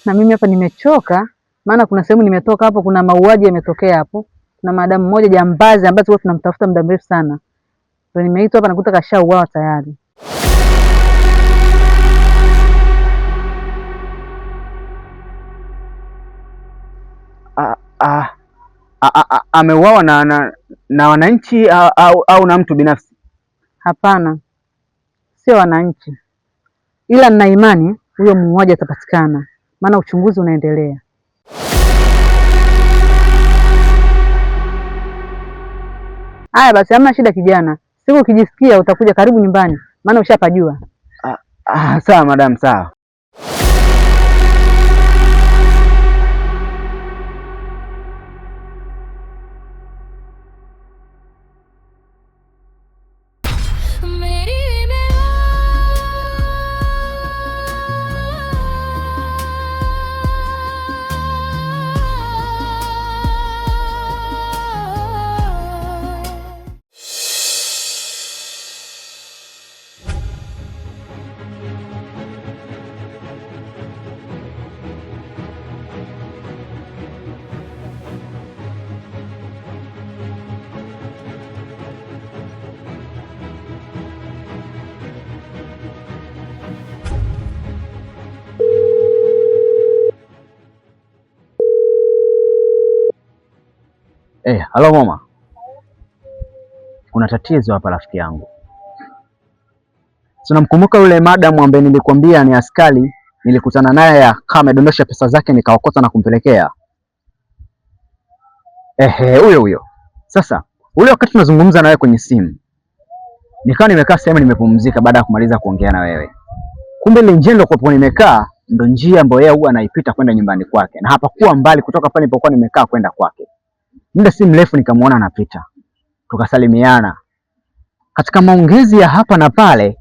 Na mimi hapa nimechoka, maana kuna sehemu nimetoka hapo, kuna mauaji yametokea hapo. Kuna madamu mmoja jambazi ambaye tulikuwa tunamtafuta muda mrefu sana. Ndio nimeitwa hapa nakuta kashauawa tayari. Ameuawa na wananchi au na mtu binafsi? Hapana, sio wananchi, ila nina imani huyo muuaji atapatikana, maana uchunguzi unaendelea. Haya basi, hamna shida kijana, siku ukijisikia utakuja karibu nyumbani, maana ushapajua. Sawa madam, sawa. Halo mama, kuna tatizo hapa rafiki yangu. Tunamkumbuka yule madam ambaye nilikwambia ni askari, nilikutana naye akawa amedondosha pesa zake nikaokota na kumpelekea? Huyo. Sasa ule wakati tunazungumza na wewe kwenye simu, nikawa nimekaa sehemu nimepumzika baada ya kumaliza kuongea na wewe. Kumbe ile njia ndio nimekaa ndo njia ambayo yeye huwa anaipita kwenda nyumbani kwake, na hapakuwa mbali kutoka pale nilipokuwa nimekaa kwenda kwake. Muda si mrefu nikamuona anapita, tukasalimiana. Katika maongezi ya hapa na pale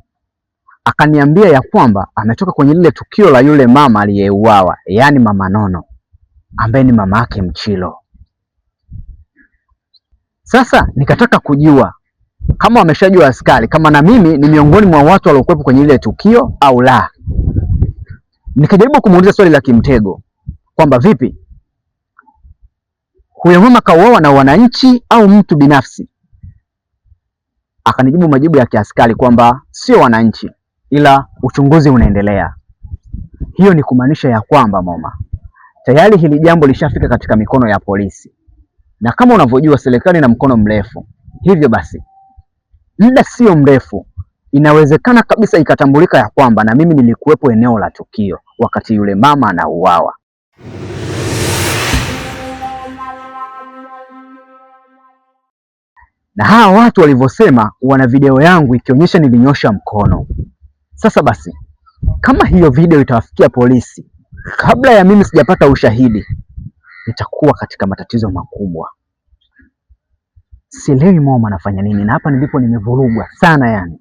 akaniambia ya kwamba ametoka kwenye lile tukio la yule mama aliyeuawa, yaani mama Nono ambaye ni mama yake Mchilo. Sasa nikataka kujua kama wameshajua askari kama na mimi ni miongoni mwa watu waliokuwepo kwenye lile tukio au la. Nikajaribu kumuuliza swali la kimtego kwamba vipi, huyo mama kauawa na wananchi au mtu binafsi? Akanijibu majibu ya kiaskari kwamba sio wananchi, ila uchunguzi unaendelea. Hiyo ni kumaanisha ya kwamba mama, tayari hili jambo lishafika katika mikono ya polisi, na kama unavyojua serikali na mkono mrefu. Hivyo basi muda sio mrefu inawezekana kabisa ikatambulika ya kwamba na mimi nilikuwepo eneo la tukio wakati yule mama anauawa. Na hawa watu walivyosema wana video yangu ikionyesha nilinyosha mkono. Sasa basi, kama hiyo video itawafikia polisi kabla ya mimi sijapata ushahidi, nitakuwa katika matatizo makubwa. Sielewi mama anafanya nini, na hapa nilipo nimevurugwa sana yani.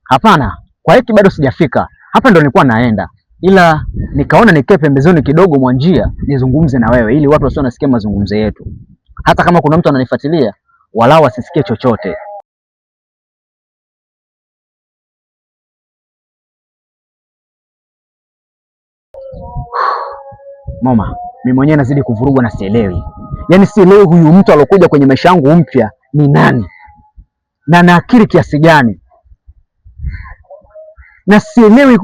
Hapana, kwa hiki bado sijafika. Hapa ndo nilikuwa naenda, ila nikaona nikae pembezoni kidogo mwa njia nizungumze na wewe ili watu wasio nasikia mazungumzo yetu. Hata kama kuna mtu ananifuatilia, walau asisikie chochote. Mama, mimi mwenyewe nazidi kuvurugwa na sielewi. Yaani sielewi huyu mtu alokuja kwenye maisha yangu mpya ni nani? Na na akili kiasi gani? Na sielewi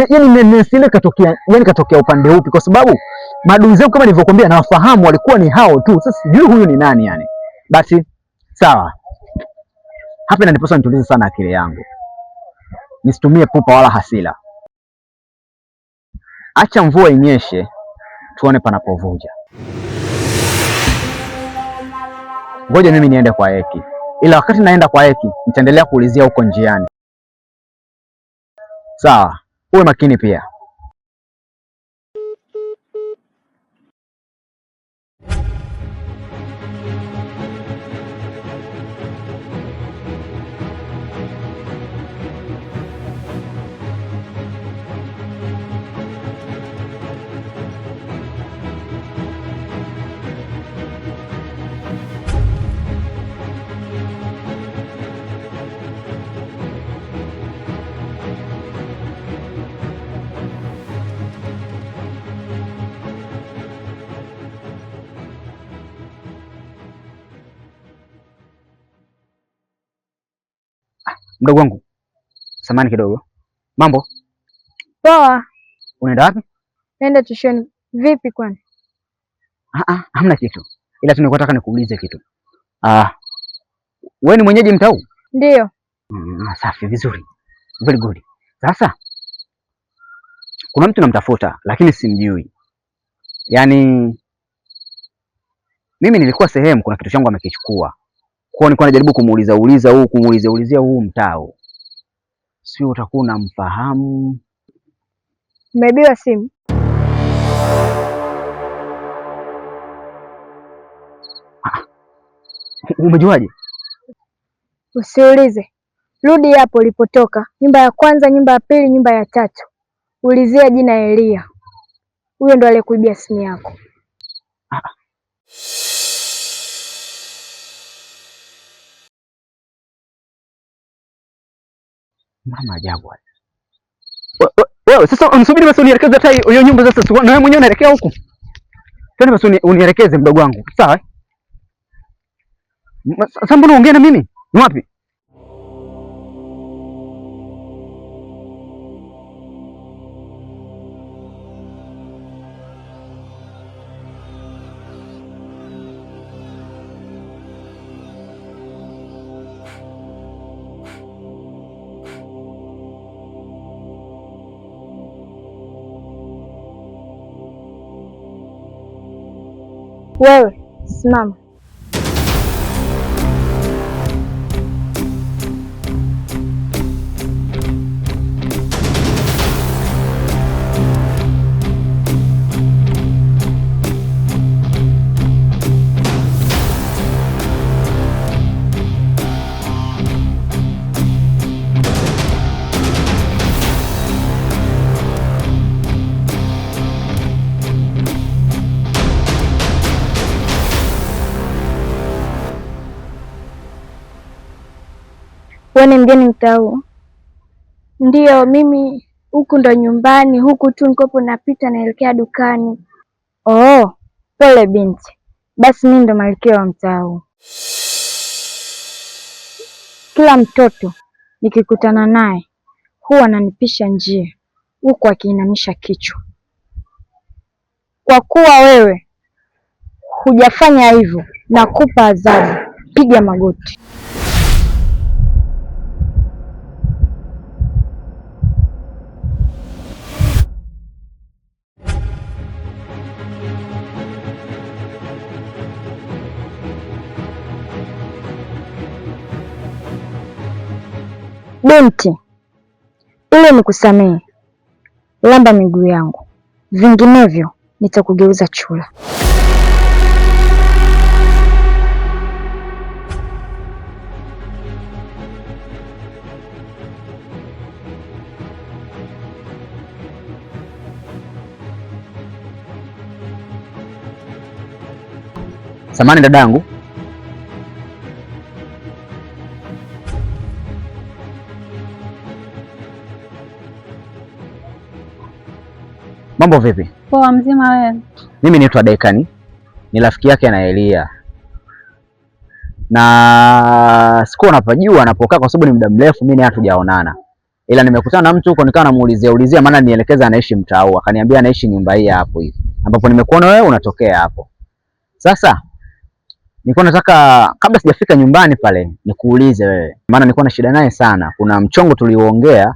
yaani katokea upande upi, kwa sababu maadui zangu kama nilivyokuambia nawafahamu, walikuwa ni hao tu. Sasa sijui huyu ni nani yani. Basi sawa. Hapa inanipaswa nitulize sana akili yangu. Nisitumie pupa wala hasira. Acha mvua inyeshe tuone panapovuja. Ngoja mimi niende kwa Eki. Ila wakati naenda kwa Eki nitaendelea kuulizia huko njiani. Sawa, uwe makini pia. Mdogo wangu, samani kidogo. Mambo? Poa. Unaenda wapi? Naenda tushoni. Vipi kwani? Hamna kitu. Ila tu nilikuwa nataka nikuulize kitu. Wewe ni mwenyeji mtaa huu? Ndio. Safi, vizuri. Very good. Sasa kuna mtu namtafuta lakini simjui. Yaani mimi nilikuwa sehemu, kuna kitu changu amekichukua. Kwa hiyo nilikuwa najaribu kumuulizia huu mtaa huu. Sio utakuwa unamfahamu? Umeibiwa simu? Umejuaje? Usiulize. Rudi hapo ulipotoka. Nyumba ya kwanza, nyumba ya pili, nyumba ya tatu. Ulizia jina Elia. Huyo ndo aliyekuibia simu yako. Mama ajabu. Wewe sasa unisubiri basi unielekeze hata hiyo nyumba sasa. Na wewe mwenyewe unaelekea huku. Twende basi unielekeze mdogo wangu. Sawa? Sasa mbona unaongea na mimi? Ni wapi? Wewe simama. Wewe ni mgeni mtaa huu? Ndio, mimi huku ndo nyumbani, huku tu nikopo napita naelekea dukani. Oh, pole binti. Basi mimi ndo malkia wa mtaa huu. Kila mtoto nikikutana naye huwa ananipisha njia huku akiinamisha kichwa. Kwa kuwa wewe hujafanya hivyo, nakupa adhabu. Piga magoti. Binti, ili nikusamehe, lamba miguu yangu, vinginevyo nitakugeuza chura. Samahani dadangu. Mambo vipi? Poa, mzima wewe? Mimi naitwa Dekani, ni rafiki yake na Elia. Na sikuwa napajua anapokaa kwa sababu ni muda mrefu mimi naye hatujaonana. Ila nimekutana na mtu huko nikawa namuulizia maana nielekeza anaishi mtaa huu. Akaniambia anaishi nyumba hii hapo hivi. Ambapo nimekuona wewe unatokea hapo. Sasa nilikuwa nataka kabla sijafika nyumbani pale nikuulize wewe. Maana nilikuwa na shida naye sana. Kuna mchongo tuliuongea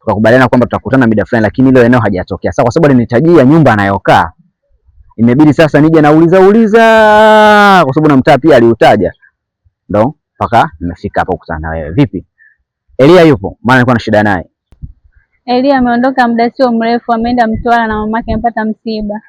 tukakubaliana kwamba tutakutana mida fulani lakini hilo eneo hajatokea. Sasa kwa sababu alinitajia nyumba anayokaa, imebidi sasa nije nauliza kwa sababu na mtaa pia aliutaja. Ndo mpaka nimefika hapa kukutana na wewe. Vipi? Elia yupo? Maana nilikuwa na shida naye. Elia ameondoka muda sio mrefu, ameenda Mtwara na mamake amepata msiba.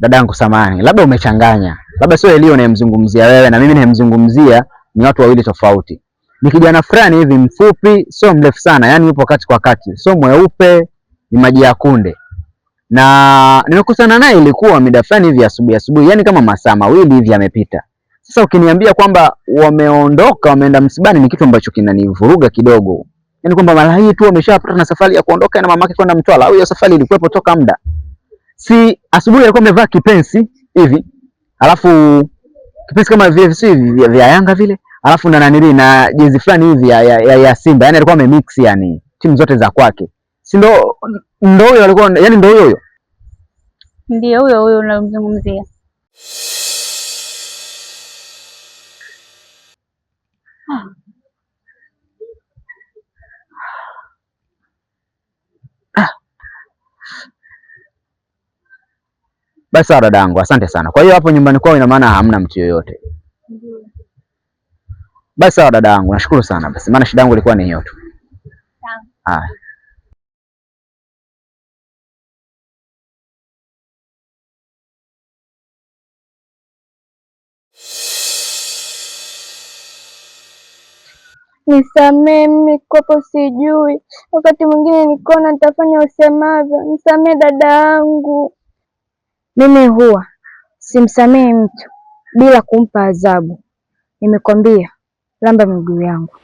Dadangu samahani, labda umechanganya. Labda sio Elia unayemzungumzia wewe na mimi ninayemzungumzia ni watu wawili tofauti. Ni kijana fulani hivi mfupi, sio mrefu sana, yani yupo kati kwa kati. Sio mweupe, ni maji ya kunde. Na nimekutana naye ilikuwa mida fulani hivi asubuhi, yani kama masaa mawili hivi yamepita. Sasa ukiniambia kwamba wameondoka, wameenda msibani ni kitu ambacho kinanivuruga kidogo. Yaani kwamba mara hii tu ameshapata na safari ya kuondoka na mamake kwenda Mtwara, au hiyo safari ilikuwepo toka muda. Si asubuhi alikuwa amevaa kipensi hivi, alafu kipensi kama vile vya Yanga vile, alafu na nanili na jezi fulani hivi ya Simba. Yaani alikuwa amemix yani timu zote za kwake. Si ndo huyo alikuwa, yani ndo huyo. Ndio huyo unamzungumzia. Basi sawa dadangu, asante sana. Kwa hiyo hapo nyumbani kwao ina maana hamna mtu yoyote? Basi sawa dadangu, nashukuru sana basi, maana shida yangu ilikuwa ni hiyo tu. Sawa. Nisamee, mimi kopo sijui. Wakati mwingine nikaona nitafanya usemavyo. Nisamee dada yangu. Mimi huwa simsamee mtu bila kumpa adhabu. Nimekwambia lamba miguu yangu.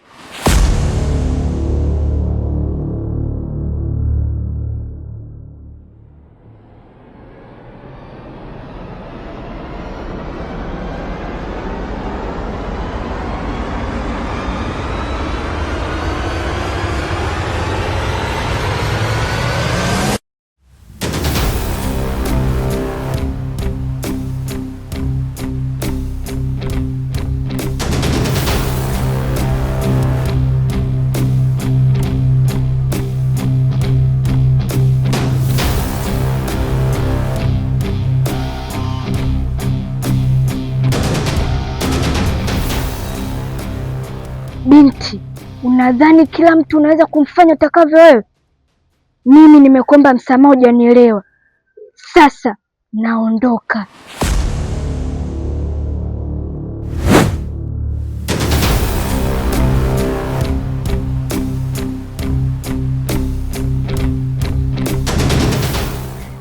Binti, unadhani kila mtu unaweza kumfanya utakavyo wewe? Mimi nimekuomba msamaha, hujanielewa. Sasa naondoka.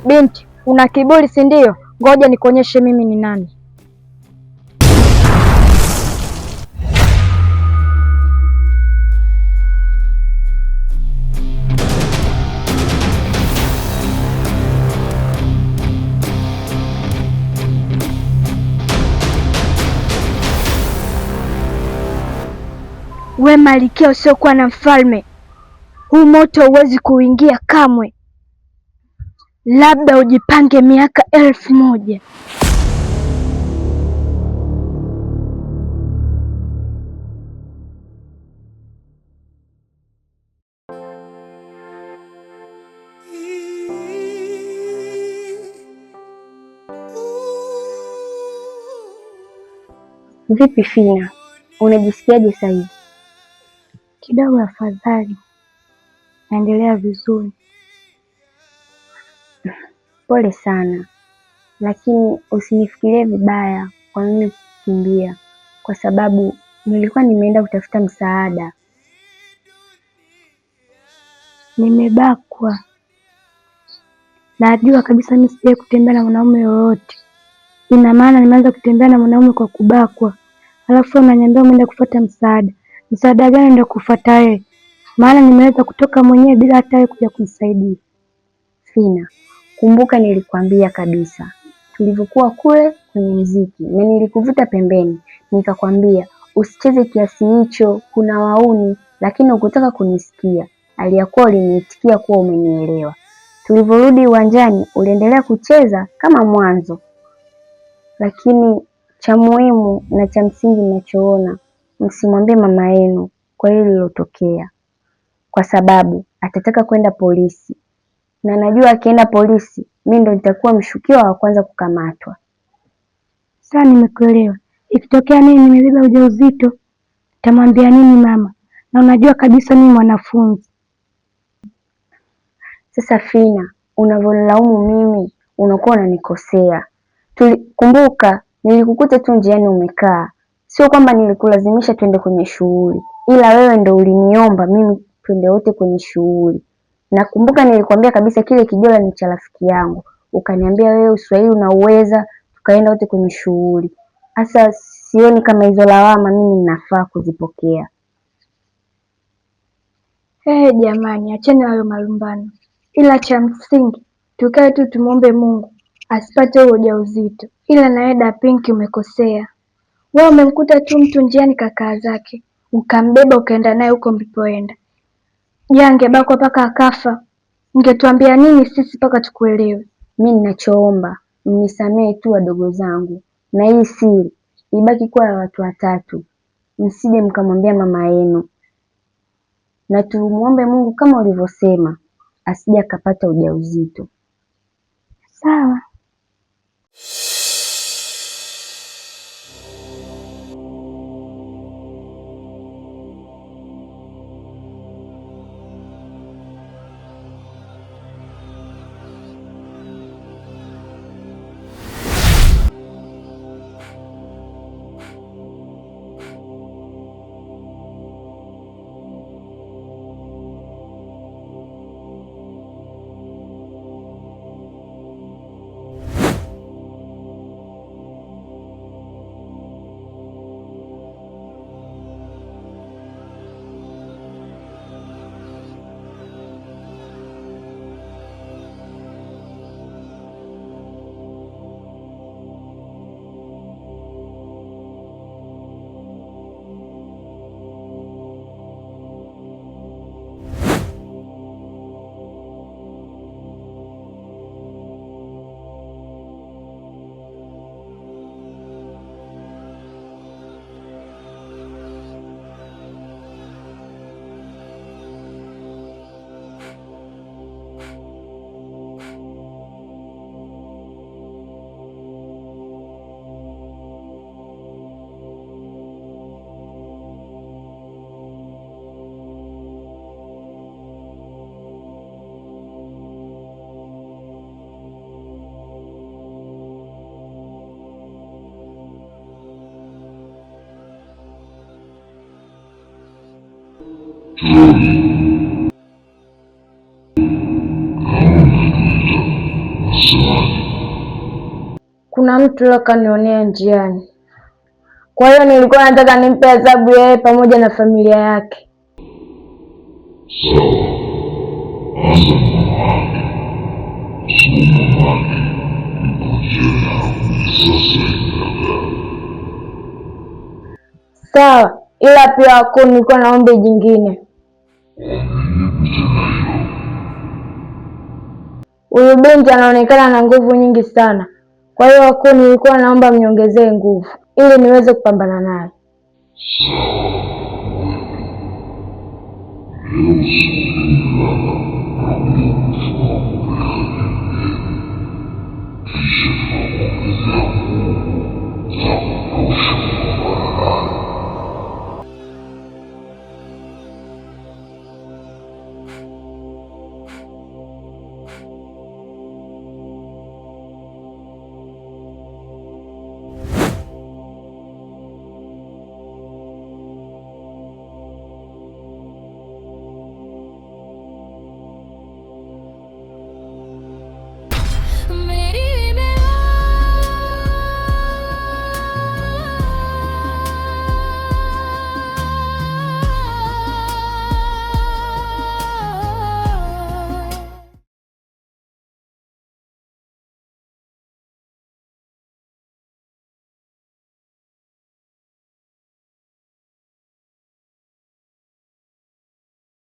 Binti, una kiburi si ndio? Ngoja nikuonyeshe mimi ni nani. We malkia usiokuwa na mfalme, huu moto huwezi kuingia kamwe. Labda ujipange miaka 1000. Vipi Fina, unajisikiaje sasa hivi? Kidogo afadhali, naendelea vizuri. Pole sana, lakini usinifikirie vibaya kwa nini kukimbia, kwa sababu nilikuwa nimeenda kutafuta msaada. Nimebakwa. Najua kabisa mimi sijawahi kutembea na mwanaume yoyote. Ina maana nimeanza kutembea na mwanaume kwa kubakwa. Alafu unaniambia umeenda kufuata msaada. Msaada gani ndio kufuata wewe? Maana nimeweza kutoka mwenyewe bila hata wewe kuja kunisaidia. Fina, kumbuka nilikwambia kabisa tulivyokuwa kule kwenye muziki na nilikuvuta pembeni nikakwambia usicheze kiasi hicho, kuna wauni, lakini ukutaka kunisikia. Aliyakuwa uliniitikia kuwa umenielewa. Tulivyorudi uwanjani uliendelea kucheza kama mwanzo, lakini cha muhimu na cha msingi ninachoona, msimwambie mama yenu kwa hili lilotokea, kwa sababu atataka kwenda polisi, na najua akienda polisi mimi ndo nitakuwa mshukiwa wa kwanza kukamatwa. Sasa nimekuelewa. Ikitokea mimi nimebeba ujauzito, tamwambia nini mama? Na unajua kabisa mimi mwanafunzi. Sasa Fina, unavyolaumu mimi unakuwa unanikosea. Kumbuka nilikukuta tu njiani umekaa. Sio kwamba nilikulazimisha twende kwenye shughuli, ila wewe ndo uliniomba mimi twende wote kwenye shughuli. Nakumbuka nilikwambia kabisa kile kijola ni cha rafiki yangu. Ukaniambia wewe Uswahili unauweza, tukaenda wote kwenye shughuli. Sasa sioni kama hizo lawama mimi ninafaa kuzipokea. Jamani, acheni hayo malumbano, ila cha msingi tukae tu tumuombe Mungu asipate huo ujauzito. Ila nawe Da Pinki umekosea. Wewe umemkuta tu mtu njiani kakaa zake, ukambeba ukaenda naye huko mlipoenda. Je, angebakwa mpaka akafa, ungetuambia nini sisi mpaka tukuelewe? Mimi ninachoomba mnisamehe tu wadogo zangu, na hii siri ibaki kwa watu watatu, msije mkamwambia mama yenu, na tumuombe Mungu kama ulivyosema asije akapata ujauzito. Sawa. Kuna mtu leo kanionea njiani, kwa hiyo nilikuwa nataka nimpe adhabu yeye pamoja na familia yake. Sawa, ila pia wako nilikuwa naombe jingine. Huyu binti anaonekana na nguvu nyingi sana, kwa hiyo wako nilikuwa naomba mniongezee nguvu ili niweze kupambana naye. Sawa.